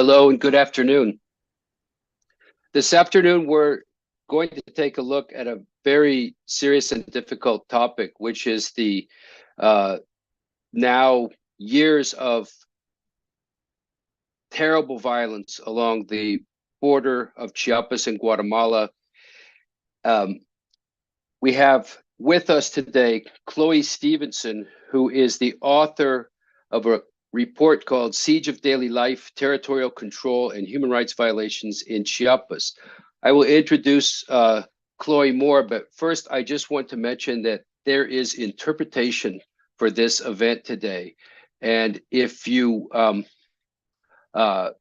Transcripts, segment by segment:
Hello and good afternoon. This afternoon, we're going to take a look at a very serious and difficult topic, which is the now years of terrible violence along the border of Chiapas and Guatemala. We have with us today Chloé Stevenson, who is the author of a report called Siege of Daily Life, Territorial Control and Human Rights Violations in Chiapas. I will introduce Chloé more, but first I just want to mention that there is interpretation for this event today. And if you, y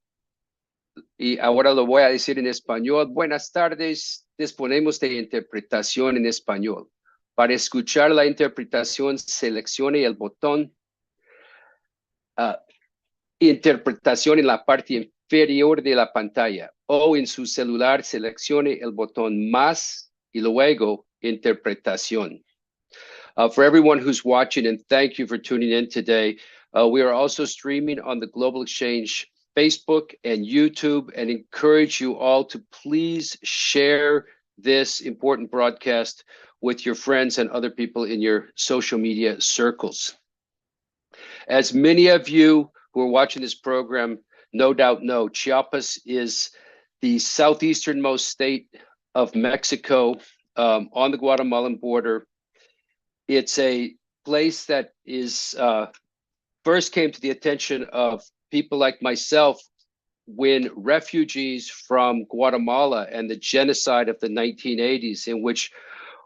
ahora lo voy a decir en español. Buenas tardes, disponemos de interpretación en español. Para escuchar la interpretación, seleccione el botón interpretación en la parte inferior de la pantalla o en su celular seleccione el botón más y luego interpretación. For everyone who's watching, and thank you for tuning in today, we are also streaming on the Global Exchange Facebook and YouTube, and encourage you all to please share this important broadcast with your friends and other people in your social media circles. As many of you who are watching this program no doubt know, Chiapas is the southeasternmost state of Mexico, on the Guatemalan border. It's a place that is first came to the attention of people like myself when refugees from Guatemala and the genocide of the 1980s, in which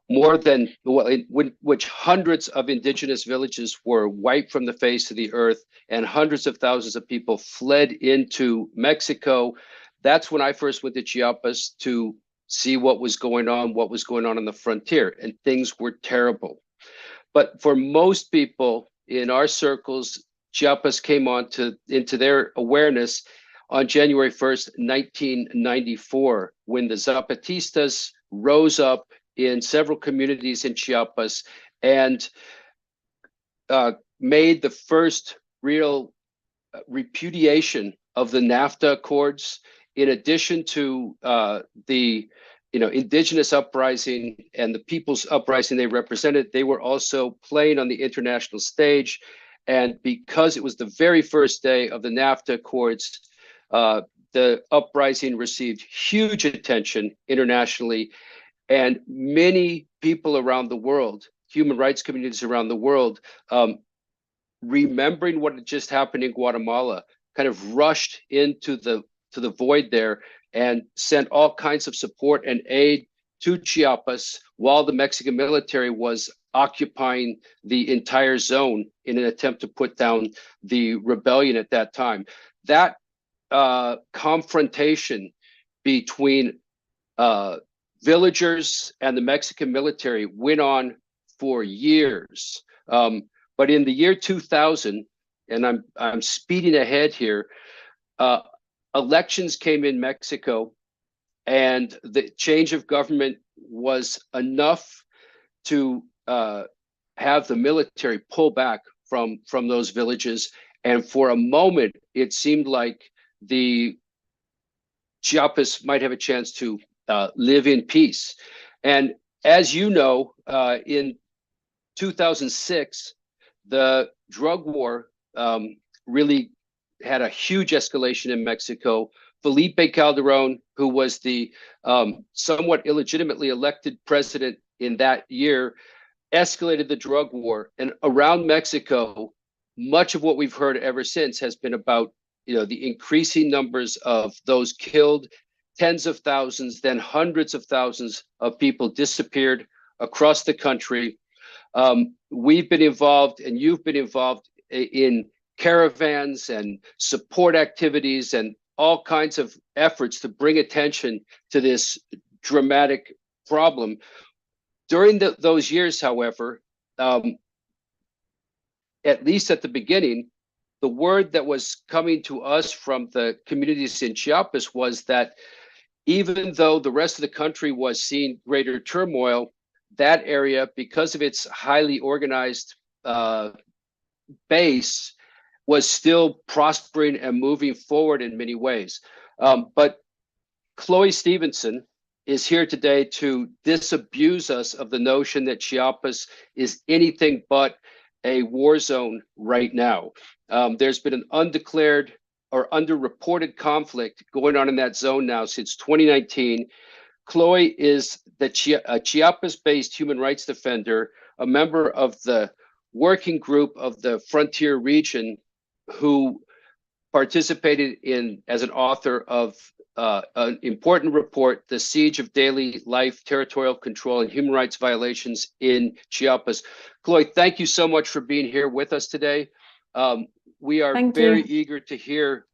which hundreds of indigenous villages were wiped from the face of the earth and hundreds of thousands of people fled into Mexico. That's when I first went to Chiapas to see what was going on on the frontier, and things were terrible. But for most people in our circles, Chiapas came into their awareness on January 1st, 1994, when the Zapatistas rose up in several communities in Chiapas and made the first real repudiation of the NAFTA Accords, in addition to the indigenous uprising and the people's uprising they represented. They were also playing on the international stage. And because it was the very first day of the NAFTA Accords, the uprising received huge attention internationally. And many people around the world, human rights communities around the world, remembering what had just happened in Guatemala, kind of rushed into the void there and sent all kinds of support and aid to Chiapas while the Mexican military was occupying the entire zone in an attempt to put down the rebellion at that time. That confrontation between villagers and the Mexican military went on for years. But in the year 2000, and I'm speeding ahead here, elections came in Mexico, and the change of government was enough to have the military pull back from those villages. And for a moment, it seemed like the Chiapas might have a chance to live in peace. And as you know, in 2006, the drug war really had a huge escalation in Mexico. Felipe Calderón, who was the somewhat illegitimately elected president in that year, escalated the drug war. And around Mexico, much of what we've heard ever since has been about the increasing numbers of those killed, tens of thousands, then hundreds of thousands of people disappeared across the country. We've been involved, and you've been involved in caravans and support activities and all kinds of efforts to bring attention to this dramatic problem. During those years, however, at least at the beginning, the word that was coming to us from the communities in Chiapas was that even though the rest of the country was seeing greater turmoil, that area, because of its highly organized base, was still prospering and moving forward in many ways. But Chloé Stevenson is here today to disabuse us of the notion that Chiapas is anything but a war zone right now. There's been an undeclared or underreported conflict going on in that zone now since 2019. Chloé is the Chiapas-based human rights defender, a member of the working group of the frontier region, who participated in as an author of an important report, The Siege of Daily Life, Territorial Control, and Human Rights Violations in Chiapas. Chloé, thank you so much for being here with us today. We are very eager to hear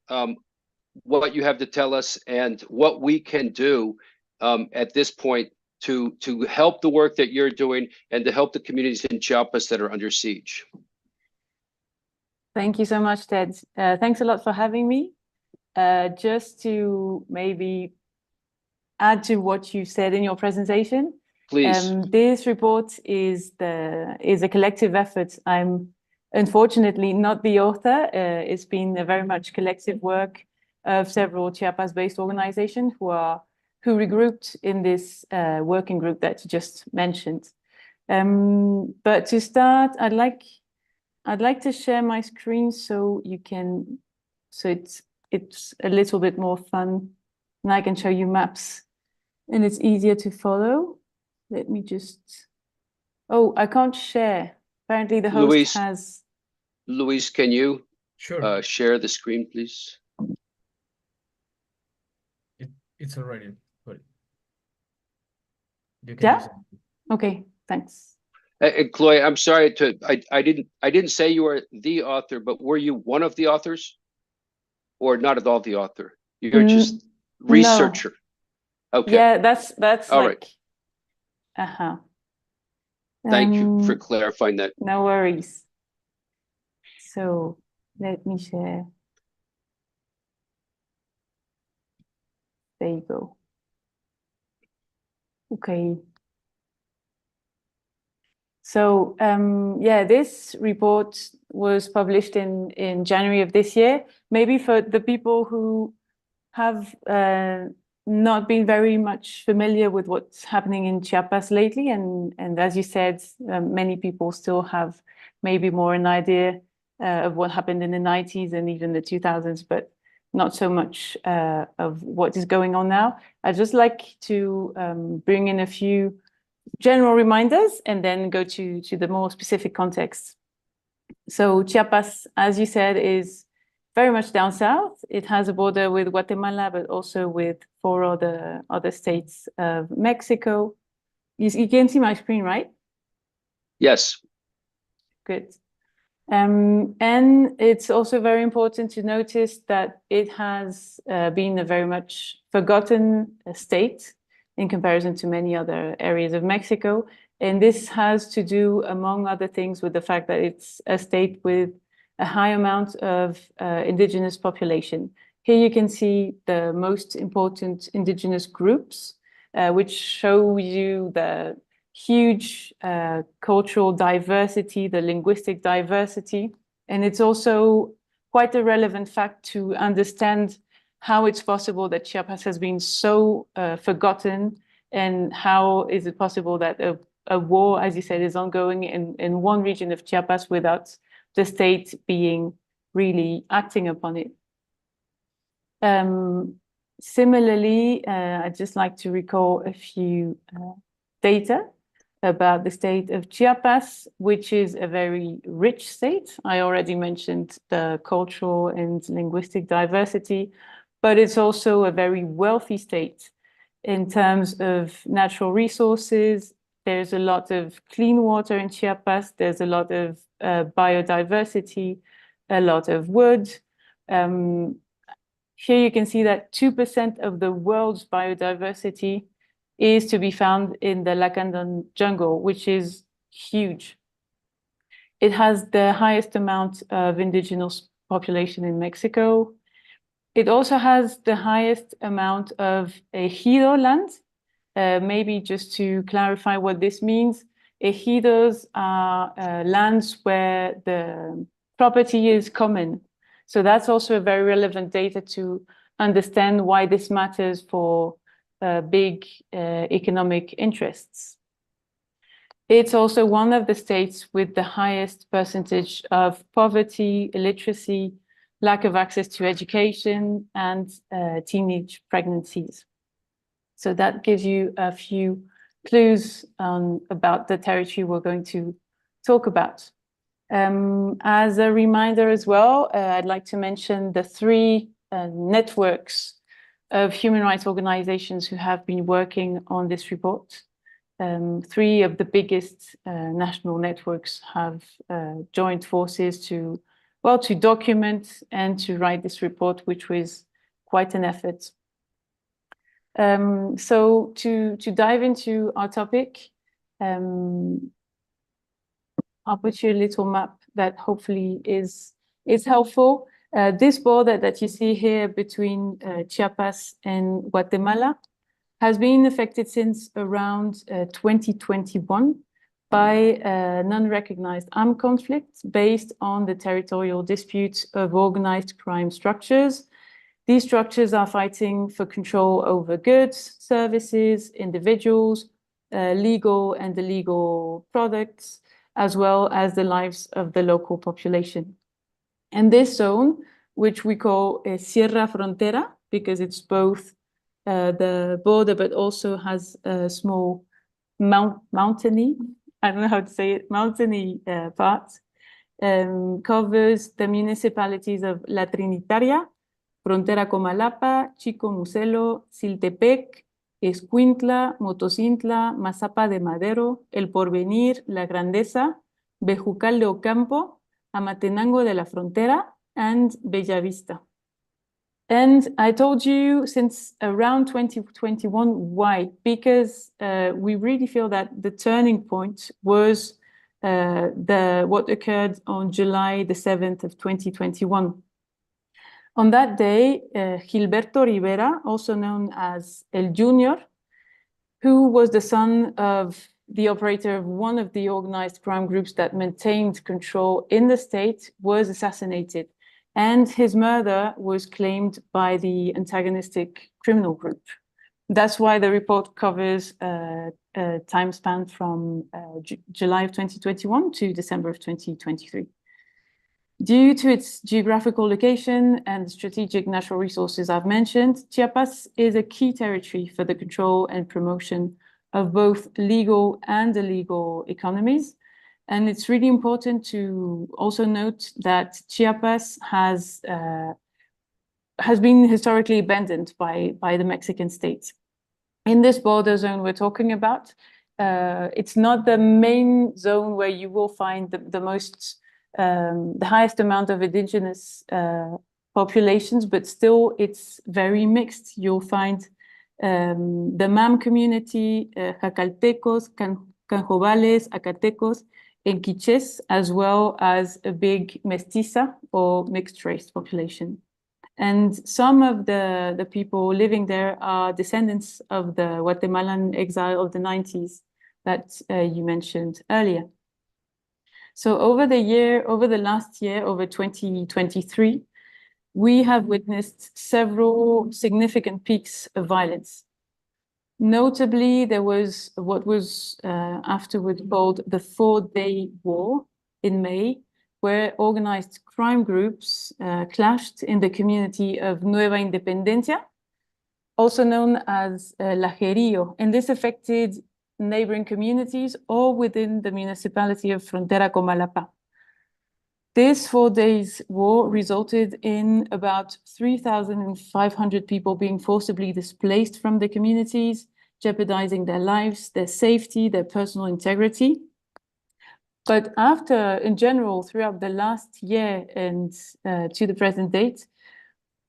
what you have to tell us and what we can do at this point to help the work that you're doing and to help the communities in Chiapas that are under siege. Thank you so much, Ted. Thanks a lot for having me. Just to maybe add to what you said in your presentation. Please. This report is a collective effort. I'm unfortunately not the author. It's been a very much collective work of several Chiapas-based organizations who regrouped in this working group that you just mentioned. But to start, I'd like to share my screen so you can, so it's a little bit more fun and I can show you maps and it's easier to follow. Let me just, oh, I can't share. Apparently the host has. Luis, can you sure share the screen, please? It's already put. Yeah? Okay, thanks. And Chloé, I'm sorry I didn't say you were the author, but were you one of the authors, or not at all the author? You're just researcher. No. Okay. Yeah, that's all like. Right. Thank you for clarifying that. No worries. So let me share. There you go. Okay. So yeah, this report was published in January of this year. Maybe for the people who have not been very much familiar with what's happening in Chiapas lately, and as you said, many people still have maybe more an idea of what happened in the 90s and even the 2000s, but not so much of what is going on now. I'd just like to bring in a few general reminders and then go to the more specific context. So Chiapas, as you said, is very much down south. It has a border with Guatemala, but also with 4 other states of Mexico. You can see my screen, right? Yes. Good. And it's also very important to notice that it has been a very much forgotten state in comparison to many other areas of Mexico. And this has to do, among other things, with the fact that it's a state with a high amount of indigenous population. Here you can see the most important indigenous groups, which show you the huge cultural diversity, the linguistic diversity. And it's also quite a relevant fact to understand how it's possible that Chiapas has been so forgotten, and how is it possible that a war, as you said, is ongoing in one region of Chiapas without the state being really acting upon it. Similarly, I'd just like to recall a few data about the state of Chiapas, which is a very rich state. I already mentioned the cultural and linguistic diversity, but it's also a very wealthy state in terms of natural resources. There's a lot of clean water in Chiapas. There's a lot of biodiversity, a lot of wood. Here you can see that 2% of the world's biodiversity is to be found in the Lacandan jungle, which is huge. It has the highest amount of indigenous population in Mexico. It also has the highest amount of ejido land. Maybe just to clarify what this means, ejidos are lands where the property is common. So that's also a very relevant data to understand why this matters for big economic interests. It's also one of the states with the highest percentage of poverty, illiteracy, lack of access to education, and teenage pregnancies. So that gives you a few clues about the territory we're going to talk about. As a reminder as well, I'd like to mention the three networks of human rights organizations who have been working on this report. Three of the biggest national networks have joined forces to document and to write this report, which was quite an effort. So to dive into our topic, I'll put you a little map that hopefully is helpful. This border that you see here between Chiapas and Guatemala has been affected since around 2021 by non-recognized armed conflicts based on the territorial disputes of organized crime structures. These structures are fighting for control over goods, services, individuals, legal and illegal products, as well as the lives of the local population. And this zone, which we call Sierra Frontera, because it's both the border, but also has a small mountainy, I don't know how to say it, mountainy part, covers the municipalities of La Trinitaria, Frontera Comalapa, Chico Muselo, Siltepec, Escuintla, Motocintla, Mazapa de Madero, El Porvenir, La Grandeza, Bejucal de Ocampo, Amatenango de la Frontera, and Bellavista. And I told you since around 2021, why? Because we really feel that the turning point was what occurred on July the 7th of 2021. On that day, Gilberto Rivera, also known as El Junior, who was the son of the operator of one of the organized crime groups that maintained control in the state, was assassinated. And his murder was claimed by the antagonistic criminal group. That's why the report covers a time span from July of 2021 to December of 2023. Due to its geographical location and strategic natural resources I've mentioned, Chiapas is a key territory for the control and promotion of both legal and illegal economies. And it's really important to also note that Chiapas has been historically abandoned by the Mexican state. In this border zone we're talking about, it's not the main zone where you will find the highest amount of indigenous populations, but still it's very mixed. You'll find the Mam community, Jacaltecos, Canjobales, Acatecos, and Quiches, as well as a big mestiza or mixed race population. And some of the people living there are descendants of the Guatemalan exile of the 90s that you mentioned earlier. So over the last year, over 2023, we have witnessed several significant peaks of violence. Notably, there was what was afterward called the 4-day war in May, where organized crime groups clashed in the community of Nueva Independencia, also known as Lajerío, and this affected neighboring communities or within the municipality of Frontera Comalapa. This 4 days war resulted in about 3,500 people being forcibly displaced from the communities, jeopardizing their lives, their safety, their personal integrity. But in general, throughout the last year and to the present date,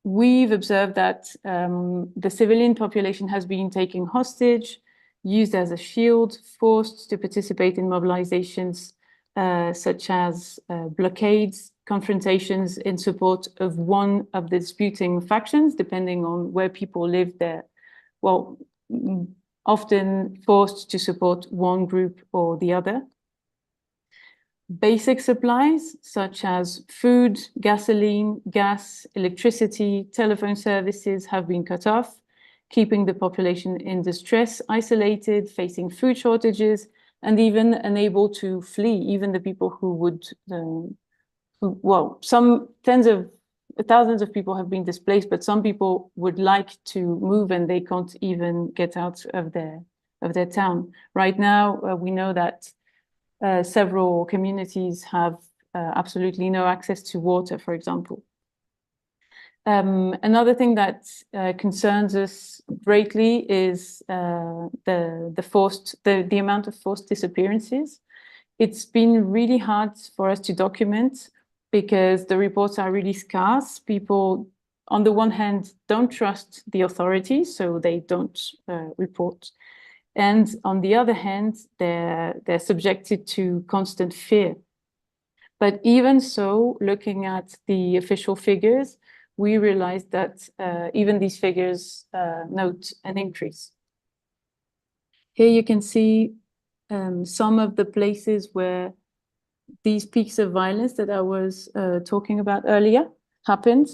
we've observed that the civilian population has been taken hostage, used as a shield, forced to participate in mobilizations such as blockades, confrontations in support of one of the disputing factions, depending on where people live there. Well, often forced to support one group or the other. basic supplies such as food, gasoline, gas, electricity, telephone services have been cut off, keeping the population in distress, isolated, facing food shortages, and even unable to flee. Even the people who would, well, some tens of thousands of people have been displaced, but some people would like to move and they can't even get out of their town. Right now, we know that several communities have absolutely no access to water, for example. Another thing that concerns us greatly is the amount of forced disappearances. It's been really hard for us to document because the reports are really scarce. People, on the one hand, don't trust the authorities, so they don't report. And on the other hand, they're subjected to constant fear. But even so, looking at the official figures, we realized that even these figures note an increase. Here you can see some of the places where these peaks of violence that I was talking about earlier happened.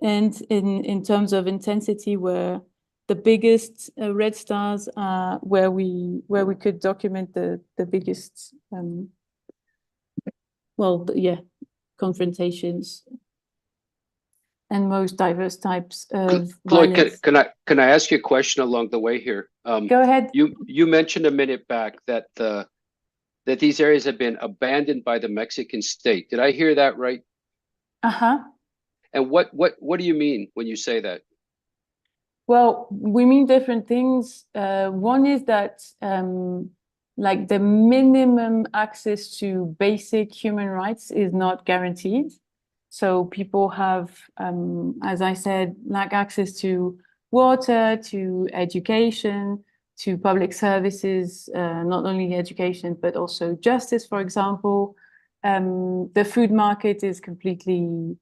And in terms of intensity, where the biggest red stars are where we could document the biggest, confrontations and most diverse types of Chloé, violence. can I ask you a question along the way here? Go ahead. You mentioned a minute back that that these areas have been abandoned by the Mexican state. Did I hear that right? Uh-huh. And what do you mean when you say that? Well, we mean different things. One is that like the minimum access to basic human rights is not guaranteed. So people have, as I said, lack access to water, to education, to public services, not only education, but also justice, for example. The food market is completely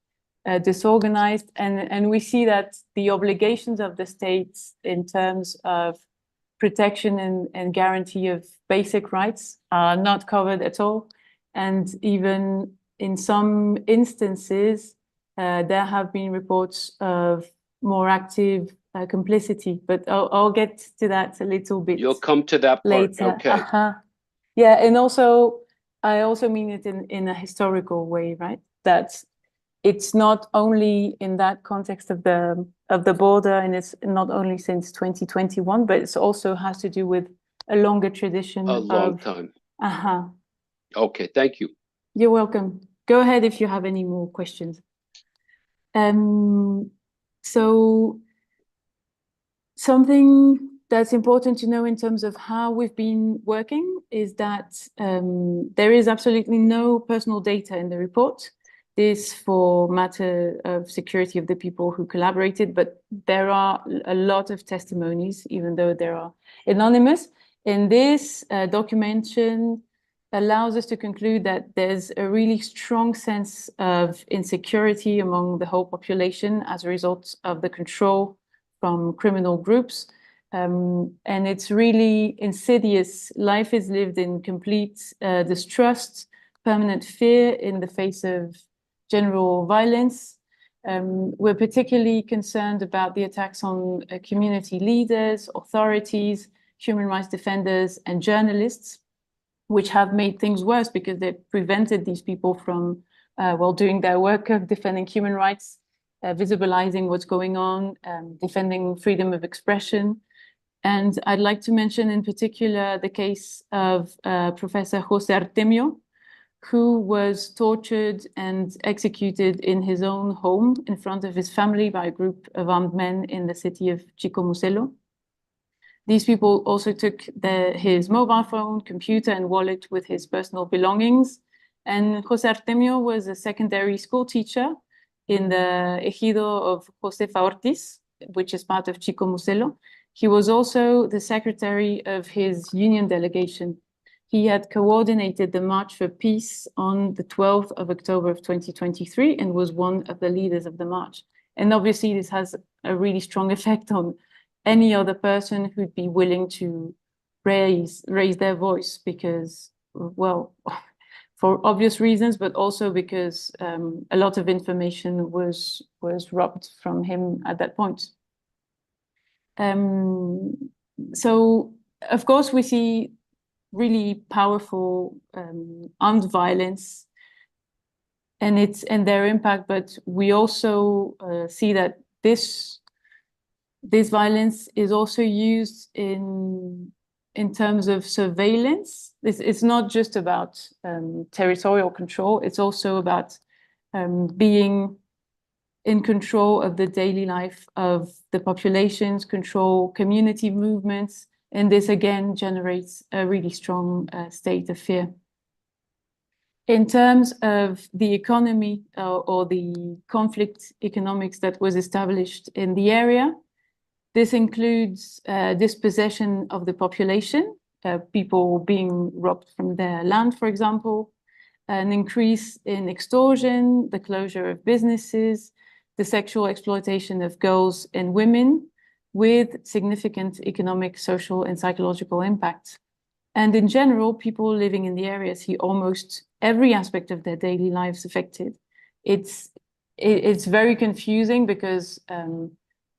disorganized, and we see that the obligations of the states in terms of protection and guarantee of basic rights are not covered at all. And even in some instances, there have been reports of more active complicity, but I'll get to that a little bit. You'll come to that part. Later. Okay. Yeah, and also I also mean it in a historical way, right? That it's not only in that context of the border, and it's not only since 2021, but it also has to do with a longer tradition. A long time. Okay, thank you. You're welcome. Go ahead if you have any more questions. So something that's important to know in terms of how we've been working is that there is absolutely no personal data in the report. This for matter of security of the people who collaborated, but there are a lot of testimonies, even though they are anonymous. And this documentation allows us to conclude that there's a really strong sense of insecurity among the whole population as a result of the control from criminal groups. And it's really insidious. Life is lived in complete distrust, permanent fear in the face of general violence. We're particularly concerned about the attacks on community leaders, authorities, human rights defenders, and journalists, which have made things worse because they've prevented these people from, doing their work of defending human rights, visibilizing what's going on, defending freedom of expression. And I'd like to mention in particular the case of Professor José Artemio, who was tortured and executed in his own home in front of his family by a group of armed men in the city of Chicomucelo. These people also took his mobile phone, computer, and wallet with his personal belongings. And José Artemio was a secondary school teacher in the ejido of Josefa Ortiz, which is part of Chicomucelo. He was also the secretary of his union delegation. He had coordinated the March for Peace on the 12th of October of 2023 and was one of the leaders of the march. And obviously this has a really strong effect on any other person who'd be willing to raise their voice, because, well, for obvious reasons, but also because a lot of information was robbed from him at that point. So, of course, we see really powerful armed violence and their impact, but we also see that this violence is also used in terms of surveillance. It's not just about territorial control, it's also about being in control of the daily life of the populations, control community movements, and this again generates a really strong state of fear. In terms of the economy or the conflict economics that was established in the area, this includes dispossession of the population, people being robbed from their land, for example, an increase in extortion, the closure of businesses, the sexual exploitation of girls and women, with significant economic, social, and psychological impact. And in general, people living in the area see almost every aspect of their daily lives affected. It's very confusing because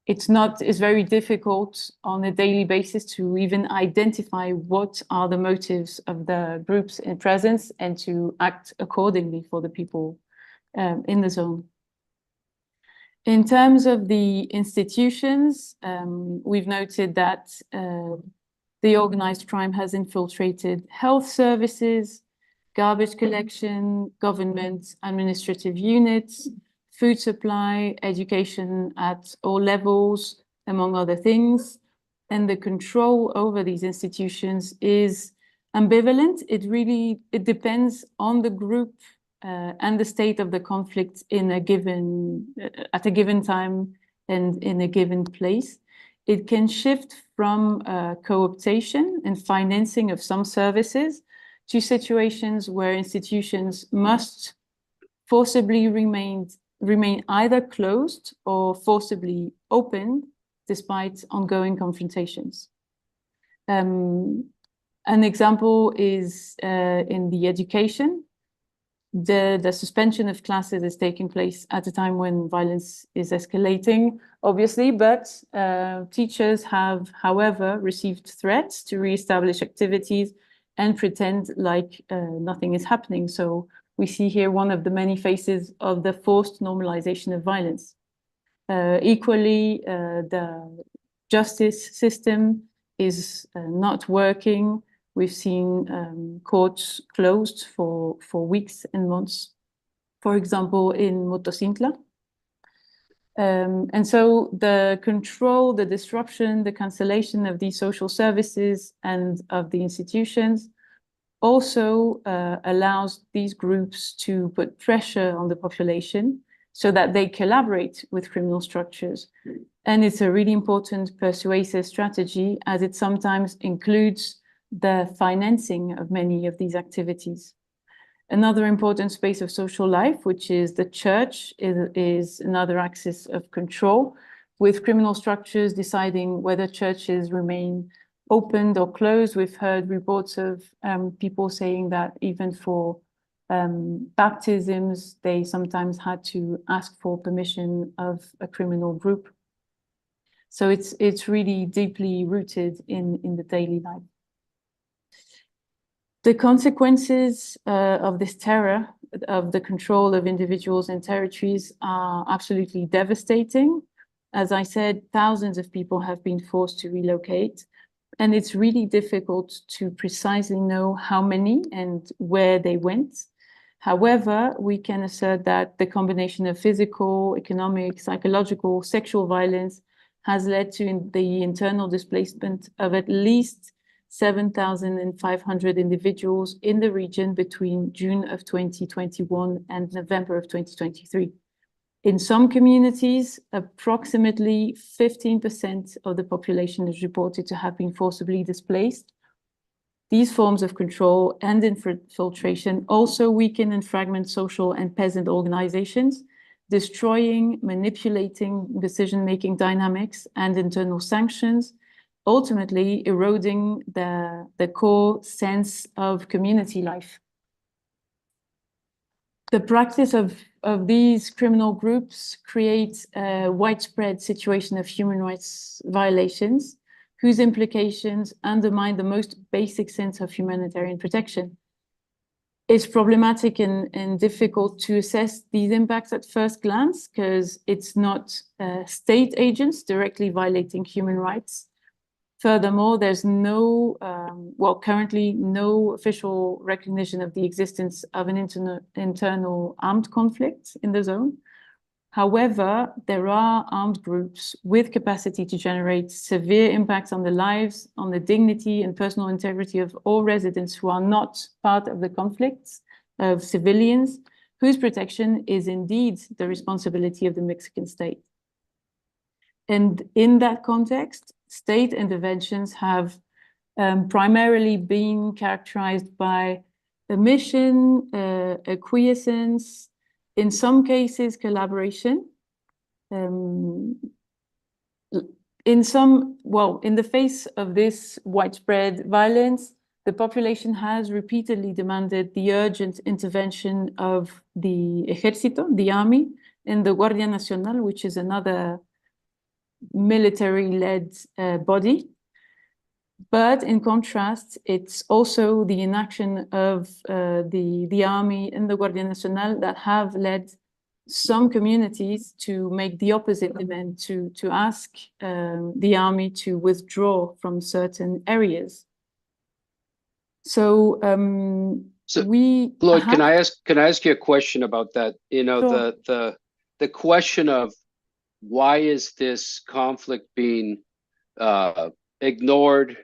it's very difficult on a daily basis to even identify what are the motives of the groups in presence and to act accordingly for the people in the zone. In terms of the institutions, we've noted that the organized crime has infiltrated health services, garbage collection, government, administrative units, food supply, education at all levels, among other things. And the control over these institutions is ambivalent. It depends on the group and the state of the conflict in a given, at a given time and in a given place. It can shift from co-optation and financing of some services to situations where institutions must forcibly remain either closed or forcibly opened despite ongoing confrontations. An example is in the education. The suspension of classes is taking place at a time when violence is escalating, obviously, but teachers have, however, received threats to reestablish activities and pretend like nothing is happening. So we see here one of the many faces of the forced normalization of violence. Equally, the justice system is not working. We've seen courts closed for weeks and months, for example, in Motocintla. And so the control, the disruption, the cancellation of these social services and of the institutions also allows these groups to put pressure on the population so that they collaborate with criminal structures. And it's a really important persuasive strategy, as it sometimes includes the financing of many of these activities. Another important space of social life, which is the church, is another axis of control, with criminal structures deciding whether churches remain opened or closed. We've heard reports of people saying that even for baptisms, they sometimes had to ask for permission of a criminal group. So it's really deeply rooted in the daily life. The consequences of this terror, of the control of individuals and territories, are absolutely devastating. As I said, thousands of people have been forced to relocate, and it's really difficult to precisely know how many and where they went. However, we can assert that the combination of physical, economic, psychological, sexual violence has led to the internal displacement of at least 7,500 individuals in the region between June of 2021 and November of 2023. In some communities, approximately 15% of the population is reported to have been forcibly displaced. These forms of control and infiltration also weaken and fragment social and peasant organizations, destroying, manipulating decision-making dynamics and internal sanctions, ultimately eroding the core sense of community life. the practice of these criminal groups creates a widespread situation of human rights violations whose implications undermine the most basic sense of humanitarian protection. It's problematic and difficult to assess these impacts at first glance because it's not state agents directly violating human rights. Furthermore, there's no, currently no official recognition of the existence of an internal armed conflict in the zone. However, there are armed groups with capacity to generate severe impacts on the lives, on the dignity and personal integrity of all residents who are not part of the conflicts, of civilians, whose protection is indeed the responsibility of the Mexican state. And in that context, state interventions have primarily been characterized by omission, acquiescence, in some cases, collaboration. In the face of this widespread violence, the population has repeatedly demanded the urgent intervention of the Ejército, the army, and the Guardia Nacional, which is another military-led body. But in contrast, it's also the inaction of the army and the Guardia Nacional that have led some communities to make the opposite demand, to ask the army to withdraw from certain areas. So, Chloé, can I ask you a question about that? You know, sure. the question of why is this conflict being ignored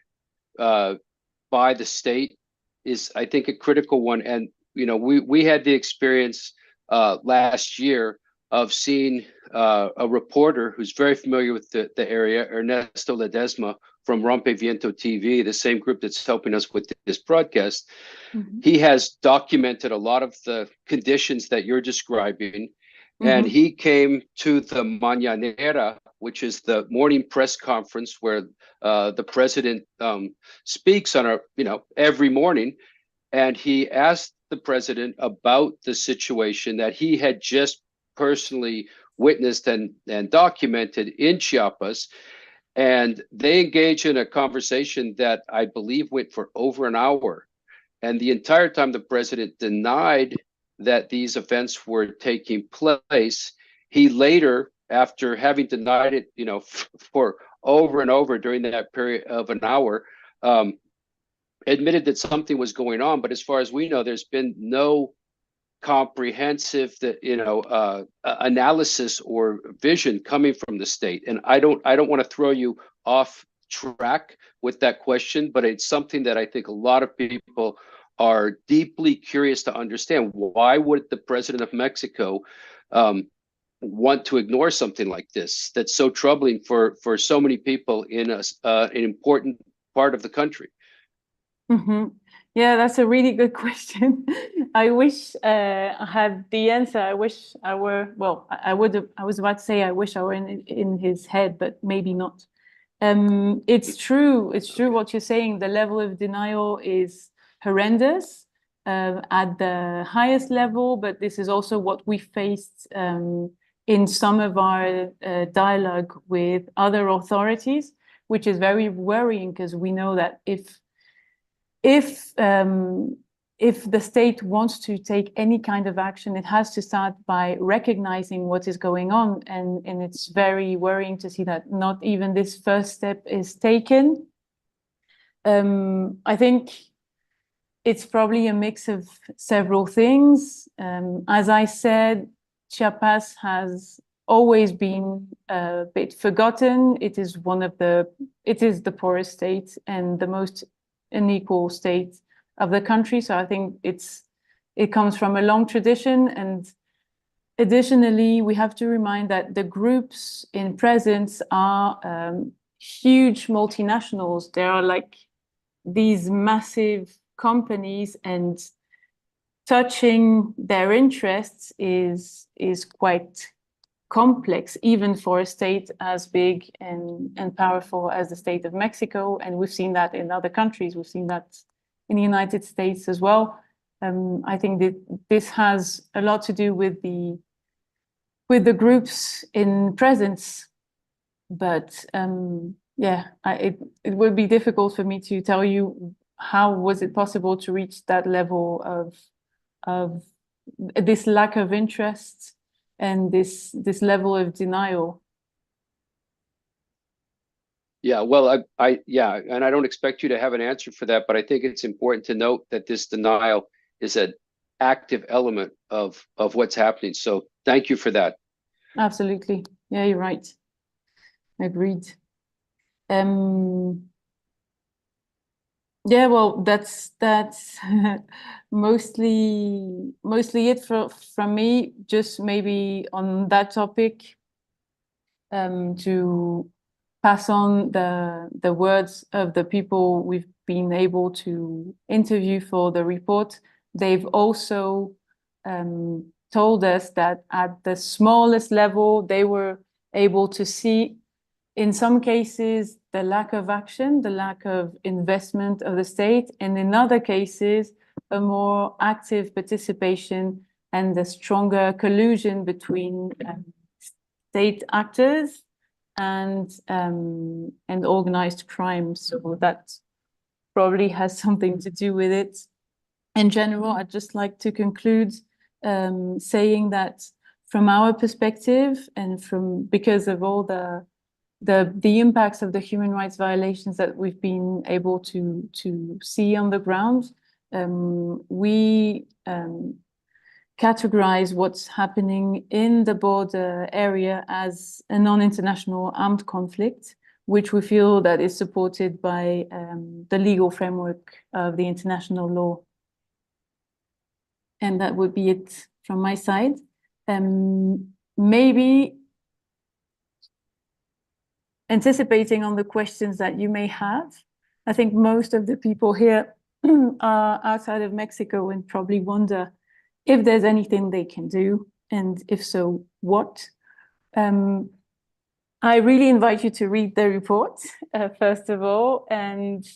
by the state is, I think, a critical one. And you know, we had the experience last year of seeing a reporter who's very familiar with the area, Ernesto Ledesma from Rompeviento TV, the same group that's helping us with this broadcast. Mm-hmm. He has documented a lot of the conditions that you're describing. Mm-hmm. And he came to the Mañanera, which is the morning press conference where the president speaks on every morning. And he asked the president about the situation that he had just personally witnessed and documented in Chiapas. And they engaged in a conversation that I believe went for over an hour. And the entire time the president denied that these events were taking place. He later, after having denied it, for over and over during that period of an hour, admitted that something was going on. But as far as we know, there's been no comprehensive, analysis or vision coming from the state. And I don't want to throw you off track with that question, but it's something that I think a lot of people are deeply curious to understand. Why would the president of Mexico want to ignore something like this that's so troubling for so many people in an important part of the country? Mm-hmm. Yeah, that's a really good question. I wish I had the answer. I wish I were, I was about to say I wish I were in his head, but maybe not. It's true what you're saying. The level of denial is horrendous at the highest level, but this is also what we faced in some of our dialogue with other authorities, which is very worrying because we know that if the state wants to take any kind of action, it has to start by recognizing what is going on, and it's very worrying to see that not even this first step is taken. I think it's probably a mix of several things. As I said, Chiapas has always been a bit forgotten. It is the poorest state and the most unequal state of the country. So I think it comes from a long tradition. And additionally, we have to remind that the groups in presence are huge multinationals. There are like these massive companies, and touching their interests is quite complex, even for a state as big and powerful as the state of Mexico. And we've seen that in other countries. We've seen that in the United States as well. I think that this has a lot to do with the groups in presence, but yeah, it would be difficult for me to tell you how was it possible to reach that level of this lack of interest and this level of denial. Yeah, well, yeah, and I don't expect you to have an answer for that, but I think it's important to note that this denial is an active element of what's happening. So thank you for that. Absolutely. Yeah, you're right. Agreed. Yeah, well, that's mostly it from me. Just maybe on that topic, to pass on the words of the people we've been able to interview for the report. They've also told us that at the smallest level, they were able to see, in some cases, the lack of action, the lack of investment of the state, and in other cases, a more active participation and a stronger collusion between state actors and organized crime. So that probably has something to do with it. In general, I'd just like to conclude saying that from our perspective, and because of all the impacts of the human rights violations that we've been able to see on the ground, we categorize what's happening in the border area as a non-international armed conflict, which we feel that is supported by the legal framework of the international law. And that would be it from my side. Maybe anticipating on the questions that you may have. I think most of the people here are outside of Mexico and probably wonder if there's anything they can do, and if so, what. I really invite you to read the report, first of all, and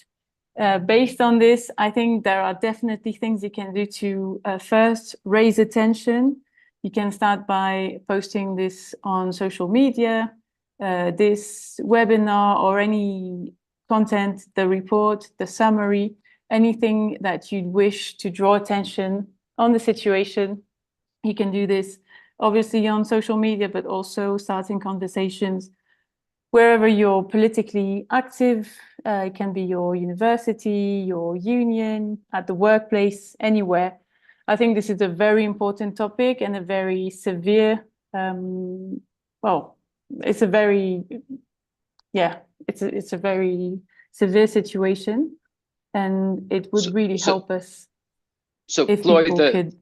based on this, I think there are definitely things you can do to first raise attention. You can start by posting this on social media, this webinar or any content, the report, the summary, anything that you'd wish to draw attention on the situation. You can do this obviously on social media, but also starting conversations wherever you're politically active. It can be your university, your union, at the workplace, anywhere. I think this is a very important topic and a very severe, well, it's a very, yeah, it's a very severe situation, and it would really help us. So if Chloé, people could.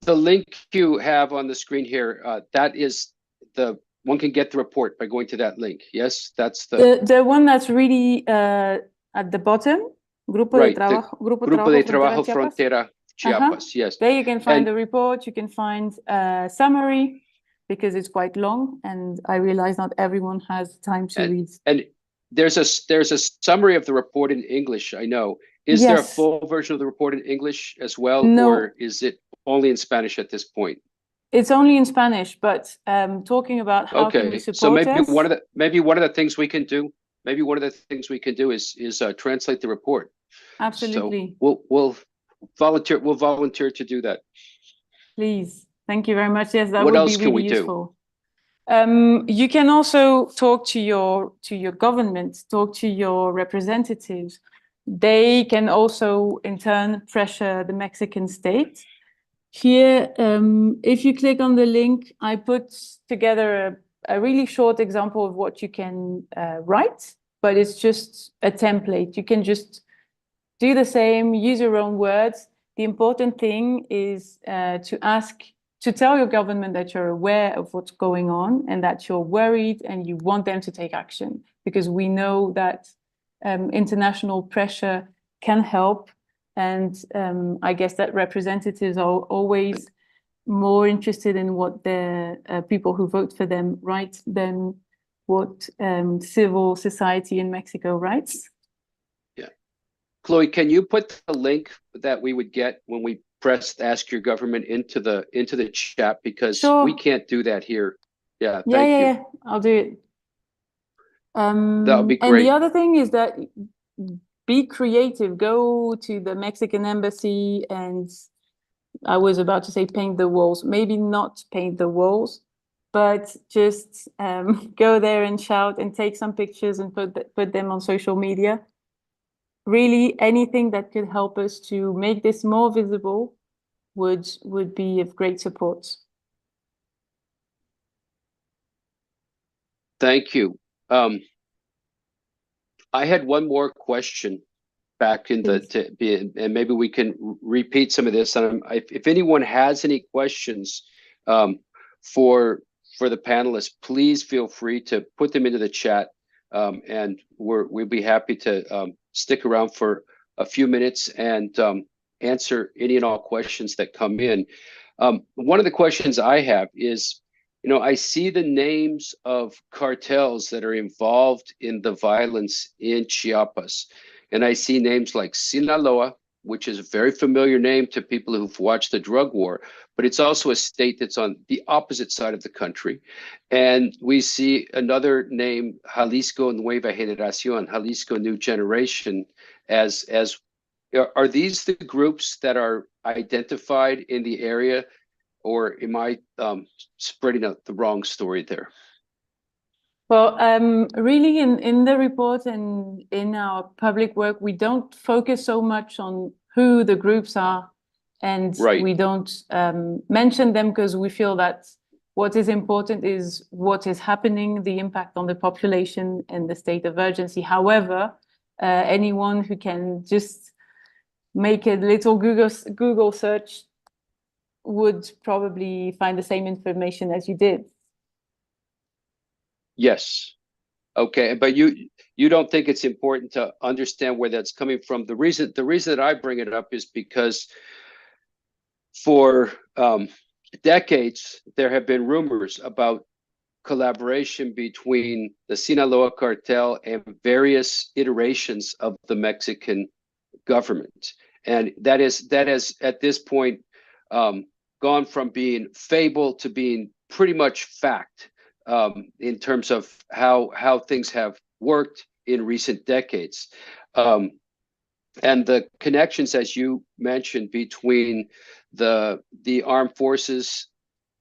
The link you have on the screen here, that is one can get the report by going to that link. Yes, that's the one that's really at the bottom. Grupo de Trabajo Frontera Chiapas. Yes. There you can find the report. You can find a summary, because it's quite long, and I realize not everyone has time to read. And there's a summary of the report in English, I know. Is there a full version of the report in English as well, or is it only in Spanish at this point? It's only in Spanish, but talking about how can you support us. So maybe one of the things we can do, is translate the report. Absolutely. So we'll volunteer to do that. Please. Thank you very much. Yes, that would be really useful. You can also talk to your government, talk to your representatives. They can also, in turn, pressure the Mexican state. Here, if you click on the link, I put together a really short example of what you can write, but it's just a template. You can just do the same, use your own words. The important thing is to tell your government that you're aware of what's going on and that you're worried and you want them to take action, because we know that international pressure can help. And I guess that representatives are always more interested in what the people who vote for them write than what civil society in Mexico writes. Yeah. Chloe, can you put the link that we would get when we press Ask Your Government into the chat, because Sure. we can't do that here. Yeah, Yeah, thank yeah, you. yeah, I'll do it. That would be And the great. other thing is that be creative. Go to the Mexican embassy and I was about to say paint the walls. Maybe not paint the walls, but just go there and shout and take some pictures and put them on social media. Really, anything that could help us to make this more visible would be of great support. Thank you. I had one more question back in and maybe we can repeat some of this. And if anyone has any questions for the panelists, please feel free to put them into the chat, and we'll be happy to stick around for a few minutes and answer any and all questions that come in. One of the questions I have is, I see the names of cartels that are involved in the violence in Chiapas. And I see names like Sinaloa, which is a very familiar name to people who've watched the drug war, but it's also a state that's on the opposite side of the country. And we see another name, Jalisco Nueva Generación, Jalisco New Generation, as are these the groups that are identified in the area, or am I spreading out the wrong story there? Well, really in the report and in our public work, we don't focus so much on who the groups are, and we don't mention them because we feel that what is important is what is happening, the impact on the population and the state of urgency. However, anyone who can just make a little Google search would probably find the same information as you did. Yes. Okay, but you don't think it's important to understand where that's coming from. The reason that I bring it up is because for decades there have been rumors about collaboration between the Sinaloa cartel and various iterations of the Mexican government, and that has at this point gone from being fable to being pretty much fact. In terms of how things have worked in recent decades. And the connections, as you mentioned, between the armed forces,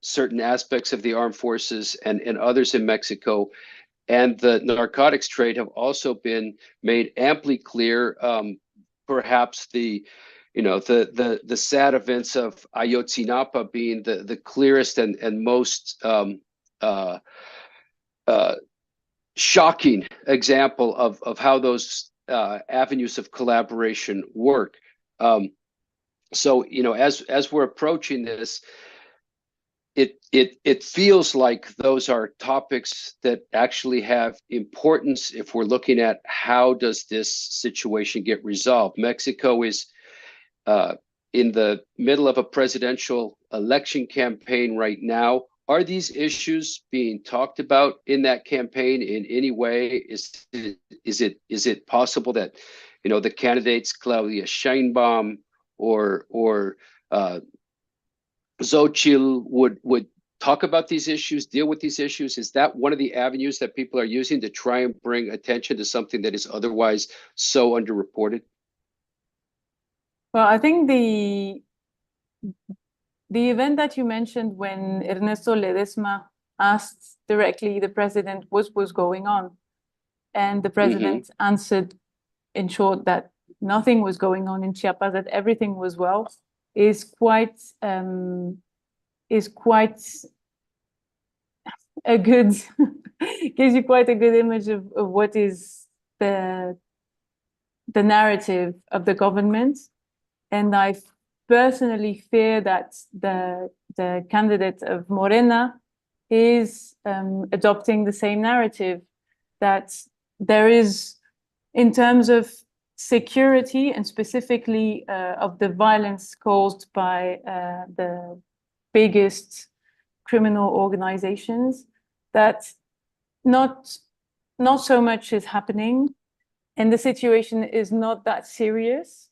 certain aspects of the armed forces and others in Mexico, and the narcotics trade have also been made amply clear. Perhaps the sad events of Ayotzinapa being the clearest and most shocking example of how those avenues of collaboration work. So as we're approaching this, it feels like those are topics that actually have importance if we're looking at how does this situation get resolved. Mexico is in the middle of a presidential election campaign right now. Are these issues being talked about in that campaign in any way? Is it possible that the candidates Claudia Sheinbaum or Xochitl would talk about these issues, deal with these issues? Is that one of the avenues that people are using to try and bring attention to something that is otherwise so underreported? Well, I think the event that you mentioned when Ernesto Ledesma asked directly the president what was going on, and the president answered in short that nothing was going on in Chiapas, that everything was well, is quite a good gives you quite a good image of what is the narrative of the government. And I personally fear that the candidate of Morena is adopting the same narrative, that there is, in terms of security and specifically of the violence caused by the biggest criminal organizations, that not so much is happening. and the situation is not that serious,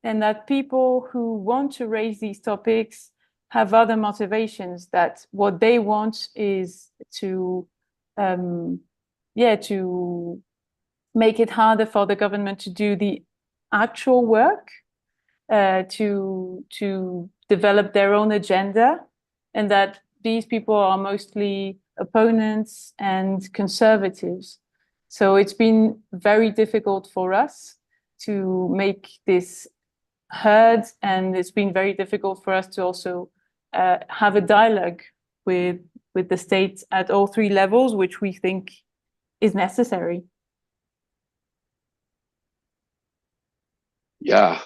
and that people who want to raise these topics have other motivations, that what they want is to to make it harder for the government to do the actual work, to develop their own agenda, and that these people are mostly opponents and conservatives. So it's been very difficult for us to make this heard, and it's been very difficult for us to also have a dialogue with the state at all three levels, which we think is necessary. Yeah.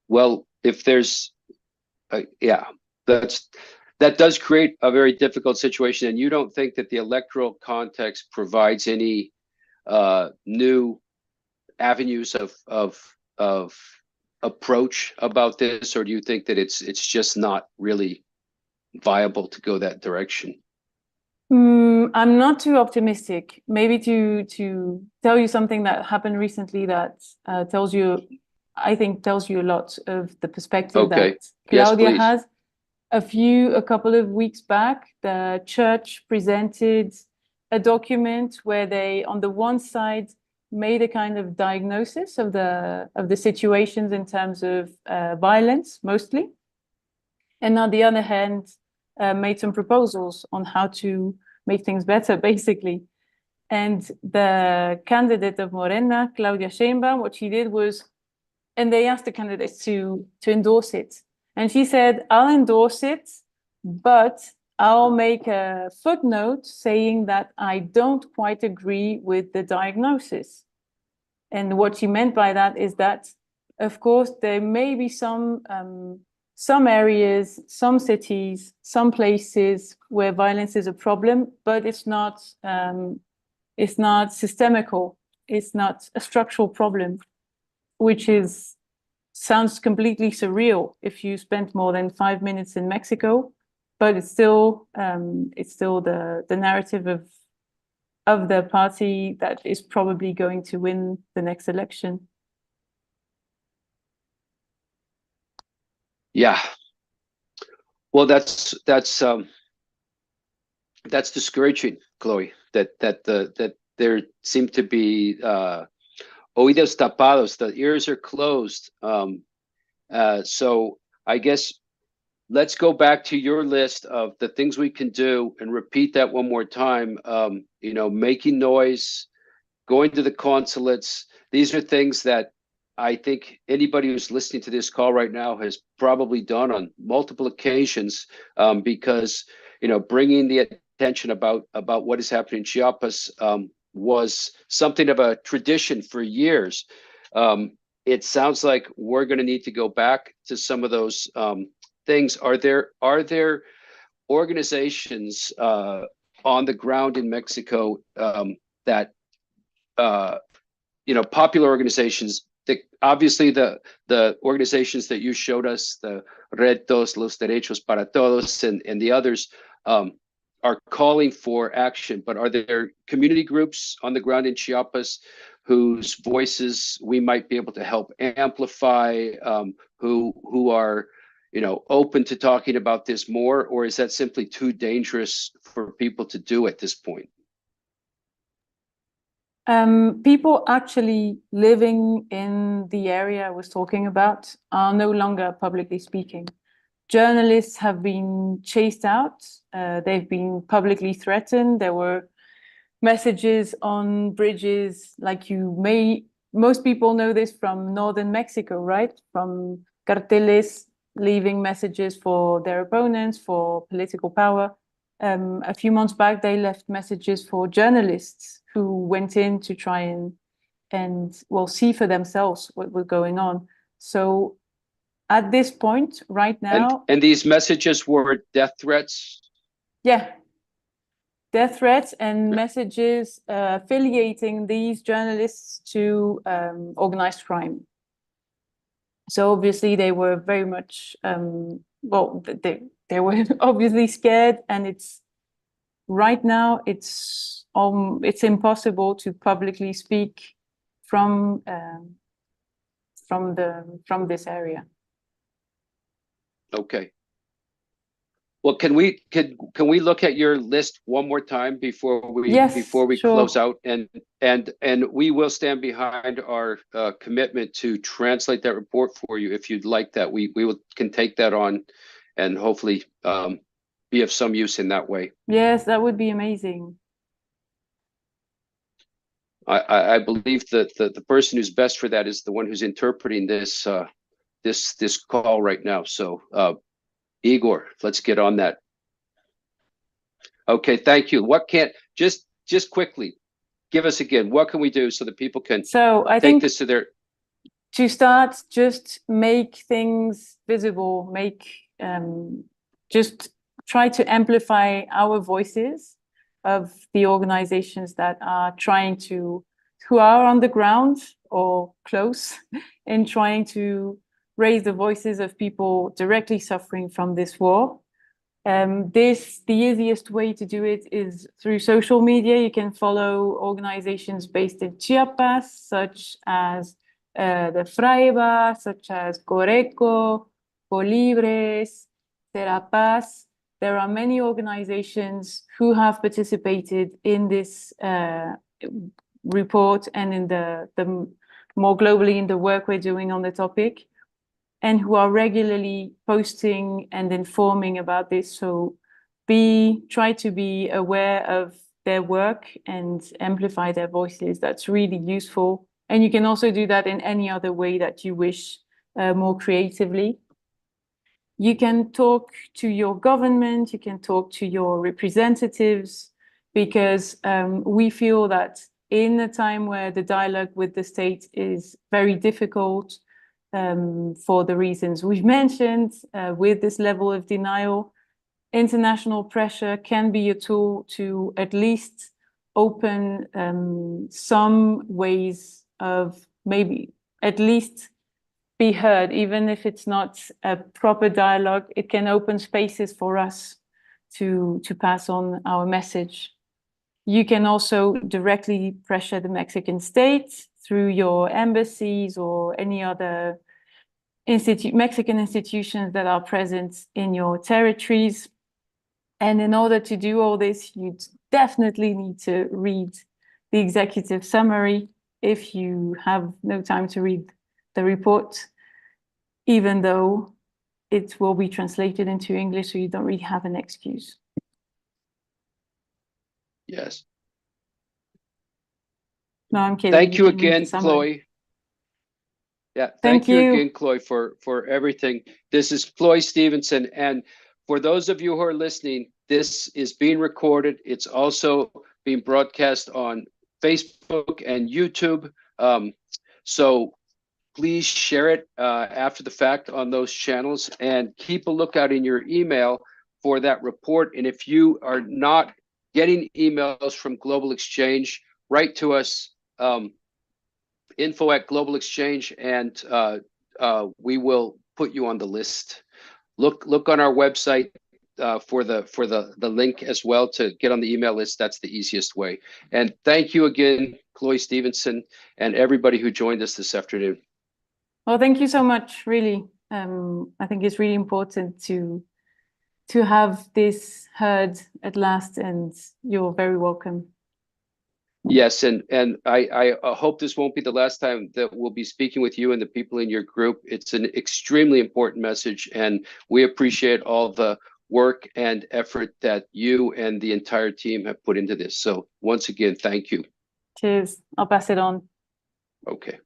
Well, if there's, that does create a very difficult situation. And you don't think that the electoral context provides any new avenues of approach about this, or do you think that it's just not really viable to go that direction? I'm not too optimistic. Maybe to tell you something that happened recently that tells you a lot of the perspective that Claudia has. A couple of weeks back, the church presented a document where they, on the one side, made a kind of diagnosis of the situations in terms of violence, mostly, and on the other hand, made some proposals on how to make things better, basically. And the candidate of Morena, Claudia Sheinbaum, what she did was, and they asked the candidates to endorse it. And she said, I'll endorse it, but I'll make a footnote saying that I don't quite agree with the diagnosis. And what she meant by that is that, of course, there may be some areas, some cities, some places where violence is a problem, but it's not systemical. It's not a structural problem, which sounds completely surreal if you spent more than 5 minutes in Mexico, but it's still the narrative of the party that is probably going to win the next election. Yeah. Well, that's discouraging, Chloe, that there seem to be oídos tapados, the ears are closed. So I guess let's go back to your list of the things we can do and repeat that one more time. Making noise, going to the consulates. These are things that I think anybody who's listening to this call right now has probably done on multiple occasions, because bringing the attention about what is happening in Chiapas was something of a tradition for years. It sounds like we're going to need to go back to some of those things. Are there organizations on the ground in Mexico that popular organizations? Obviously, the organizations that you showed us, the Retos, Los Derechos para Todos, and the others are calling for action. But are there community groups on the ground in Chiapas whose voices we might be able to help amplify, who are open to talking about this more, or is that simply too dangerous for people to do at this point? People actually living in the area I was talking about are no longer publicly speaking. Journalists have been chased out. They've been publicly threatened. There were messages on bridges, like most people know this from northern Mexico, right? From carteles leaving messages for their opponents, for political power. A few months back, they left messages for journalists who went in to try and see for themselves what was going on. So at this point, right now... And these messages were death threats? Yeah. Death threats and messages affiliating these journalists to organized crime. So obviously they were very much... they were obviously scared, and right now it's impossible to publicly speak from this area. Okay. Well, can we look at your list one more time before we Yes, sure. close out, and we will stand behind our commitment to translate that report for you if you'd like that. We can take that on and hopefully be of some use in that way. Yes, that would be amazing. I believe that the person who's best for that is the one who's interpreting this this call right now. So Igor, let's get on that. Okay, thank you. What can't just quickly give us again, what can we do so that people can I take think this to their to start, just make things visible, just try to amplify our voices of the organizations that are who are on the ground or close in trying to raise the voices of people directly suffering from this war. The easiest way to do it is through social media. You can follow organizations based in Chiapas, such as the Frayba, such as Coreco, Colibres, Terapaz. There are many organizations who have participated in this report and in the more globally in the work we're doing on the topic, and who are regularly posting and informing about this. So try to be aware of their work and amplify their voices. That's really useful. And you can also do that in any other way that you wish, more creatively. You can talk to your government, you can talk to your representatives, because we feel that in a time where the dialogue with the state is very difficult, for the reasons we've mentioned, with this level of denial, international pressure can be a tool to at least open some ways of maybe at least be heard. Even if it's not a proper dialogue, it can open spaces for us to pass on our message. You can also directly pressure the Mexican state through your embassies or any other Mexican institutions that are present in your territories. And in order to do all this, you definitely need to read the executive summary if you have no time to read the report, even though it will be translated into English, so you don't really have an excuse. yes. No, I'm kidding. Thank you can read the again, summary. Chloé. Yeah, Thank thank you you again, Chloé, for everything. This is Chloé Stevenson, and for those of you who are listening, this is being recorded. It's also being broadcast on Facebook and YouTube. So please share it after the fact on those channels, and keep a lookout in your email for that report. And if you are not getting emails from Global Exchange, write to us, info@Global Exchange, and we will put you on the list. Look on our website for the link as well to get on the email list. That's the easiest way. And thank you again, Chloé Stevenson, and everybody who joined us this afternoon. Well, thank you so much, really. I think it's really important to have this heard at last, and you're very welcome. Yes, and I hope this won't be the last time that we'll be speaking with you and the people in your group. It's an extremely important message, and we appreciate all the work and effort that you and the entire team have put into this. So once again, thank you. Cheers. I'll pass it on. Okay.